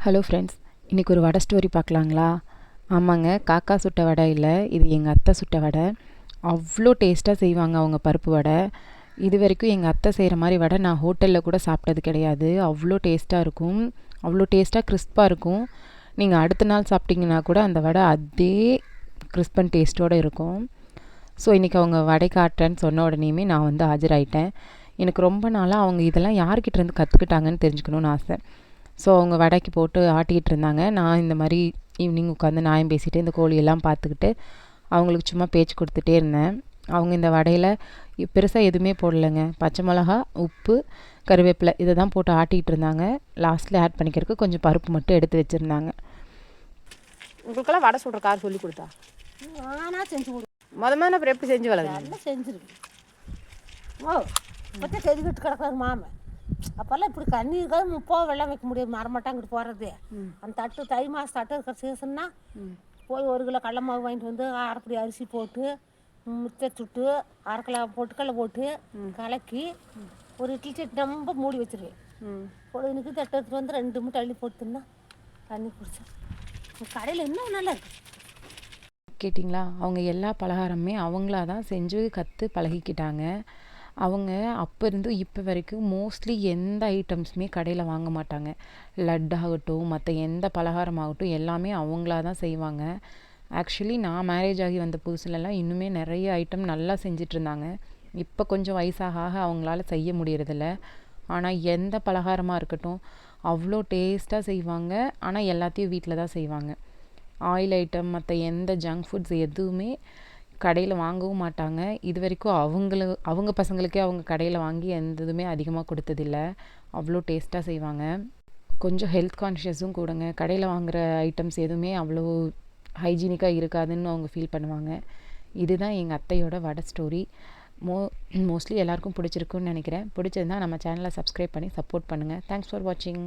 Hello friends, இன்றைக்கி ஒரு வடை story பார்க்கலாங்களா? ஆமாங்க, காக்கா சுட்ட வடை இல்லை, இது எங்கள் அத்தை சுட்ட வடை. அவ்வளோ டேஸ்ட்டாக செய்வாங்க அவங்க பருப்பு வடை. இது வரைக்கும் எங்கள் அத்தை செய்கிற மாதிரி வடை நான் ஹோட்டலில் கூட சாப்பிட்டது கிடையாது. அவ்வளோ டேஸ்ட்டாக இருக்கும், அவ்வளோ டேஸ்ட்டாக கிறிஸ்பாக இருக்கும். நீங்கள் அடுத்த நாள் சாப்பிட்டிங்கன்னா கூட அந்த வடை அதே கிறிஸ்பன் டேஸ்ட்டோடு இருக்கும். ஸோ இன்றைக்கி அவங்க வடை காட்டுறேன்னு சொன்ன உடனேயுமே நான் வந்து ஆஜராயிட்டேன். எனக்கு ரொம்ப நாளாக அவங்க இதெல்லாம் யார்கிட்டேருந்து கற்றுக்கிட்டாங்கன்னு தெரிஞ்சுக்கணுன்னு ஆசை. ஸோ அவங்க வடைக்கு போட்டு ஆட்டிகிட்டு இருந்தாங்க. நான் இந்த மாதிரி ஈவினிங் உட்காந்து நியாயம் பேசிகிட்டு இந்த கோழியெல்லாம் பார்த்துக்கிட்டு அவங்களுக்கு சும்மா பேச்சு கொடுத்துட்டே இருந்தேன். அவங்க இந்த வடையில் பெருசாக எதுவுமே போடலைங்க. பச்சை மிளகா, உப்பு, கருவேப்பிலை இதை தான் போட்டு ஆட்டிகிட்டு இருந்தாங்க. லாஸ்ட்டில் ஆட் பண்ணிக்கிறதுக்கு கொஞ்சம் பருப்பு மட்டும் எடுத்து வச்சுருந்தாங்க. உங்களுக்கெல்லாம் வடை சுடுற கார் சொல்லி கொடுத்தா? நானாக செஞ்சு கொடு. மொதல் அப்புறம் எப்படி செஞ்சு வளர்ந்து? நல்லா செஞ்சுருக்கு. ஓ பற்றி செதுக்கிட்டு கிடக்காது மாமன். அப்போல்லாம் இப்படி கண்ணி இருக்காது, 30 வெள்ளம் வைக்க முடியாது, மரமாட்டாங்கிட்டு போகிறது. அந்த தட்டு தை மாதம் தட்டு இருக்கிற சீசன்னா போய் 1 கிலோ கடல மாவு வாங்கிட்டு வந்து அரைப்படி அரிசி போட்டு முத்தை சுட்டு 1/2 கிலோ பொட்டுக்கடலை போட்டு கலக்கி ஒரு இட்லி சட்டி ரொம்ப மூடி வச்சிருவேன். பொழுதுனுக்கு தட்டு எடுத்துட்டு வந்து 2 மூட்டை அள்ளி போட்டுன்னா தண்ணி குடிச்சேன். கடையில் இன்னும் நல்லா இருக்கு. கேட்டிங்களா? அவங்க எல்லா பலகாரமே அவங்களா தான் செஞ்சு கற்று பழகிக்கிட்டாங்க. அவங்க அப்போ இருந்து இப்போ வரைக்கும் மோஸ்ட்லி எந்த ஐட்டம்ஸுமே கடையில் வாங்க மாட்டாங்க. லட்டாகட்டும், மற்ற எந்த பலகாரமாகட்டும் எல்லாமே அவங்களா தான் செய்வாங்க. ஆக்சுவலி நான் மேரேஜ் ஆகி வந்த புதுசுலலாம் இன்னுமே நிறைய ஐட்டம் நல்லா செஞ்சிட்ருந்தாங்க. இப்போ கொஞ்சம் வயசாக அவங்களால செய்ய முடியறதில்ல. ஆனால் எந்த பலகாரமாக இருக்கட்டும் அவ்வளோ டேஸ்ட்டாக செய்வாங்க. ஆனால் எல்லாத்தையும் வீட்டில் தான் செய்வாங்க. ஆயில் ஐட்டம், மற்ற எந்த ஜங்க் ஃபுட்ஸ் எதுவுமே கடையில் வாங்கவும் மாட்டாங்க. இது வரைக்கும் அவங்க பசங்களுக்கே அவங்க கடையில் வாங்கி எந்த இதுவுமே அதிகமாக கொடுத்ததில்ல. அவ்வளோ டேஸ்ட்டாக செய்வாங்க. கொஞ்சம் ஹெல்த் கான்ஷியஸும் கூடங்க. கடையில் வாங்குகிற ஐட்டம்ஸ் எதுவுமே அவ்வளோ ஹைஜீனிக்காக இருக்காதுன்னு அவங்க ஃபீல் பண்ணுவாங்க. இதுதான் எங்கள் அத்தையோட வடை ஸ்டோரி. மோஸ்ட்லி எல்லாருக்கும் பிடிச்சிருக்குன்னு நினைக்கிறேன். பிடிச்சதுன்னா நம்ம சேனலை சப்ஸ்கிரைப் பண்ணி சப்போர்ட் பண்ணுங்கள். தேங்க்ஸ் ஃபார் வாட்சிங்.